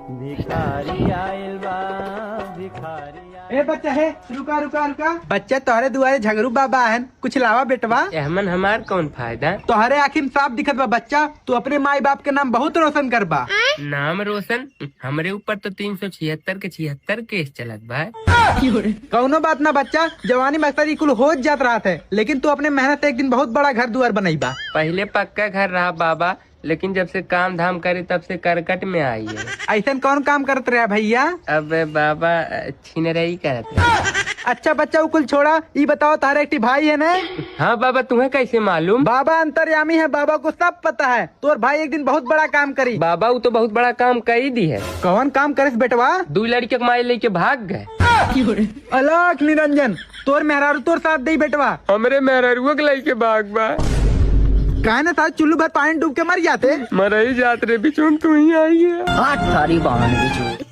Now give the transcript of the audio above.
भिखारी आइल बा भिखारी ए बच्चा है, रुका रुका रुका। बच्चा तोहरे दुआरे झगड़ू बाबा है, कुछ लावा बेटवा। एहमन हमार कौन फायदा। तोहरे आखिर में साफ दिखत बा बच्चा, तू अपने माई बाप के नाम बहुत रोशन कर बा। नाम रोशन हमरे ऊपर तो 376 के 76 केस चलत बा। कौनो बात ना बच्चा, जवानी में अक्सर कुल हो जात रहा है, लेकिन तू अपने मेहनत से एक दिन बहुत बड़ा घर दुआर बनई बा। पहले पक्का घर रहा बाबा, लेकिन जब से काम धाम करे तब से करकट में आई है। ऐसा कौन काम करत रहा भैया। अब बाबा छिनरई करत रहे। अच्छा बच्चा वो कुल छोड़ा, ये बताओ तारे एक भाई है ना। हाँ बाबा, तुम्हें कैसे मालूम। बाबा अंतर्यामी है, बाबा को सब पता है। तोर भाई एक दिन बहुत बड़ा काम करी। बाबा वो तो बहुत बड़ा काम कर दी है। कौन काम करिस बेटवा। 2 लड़के के माई लेके भाग गए। अलग निरंजन, तोर मेहरारू तोर साथ दे बेटवा। हमरे मेहरारुआ के लेके भाग बा। कहा ना साथ चुल्लू भर पानी डूब के मर जाते। मरई जात रे बिचुन, तू ही आई है। हाथ थारी बाहर बिचू।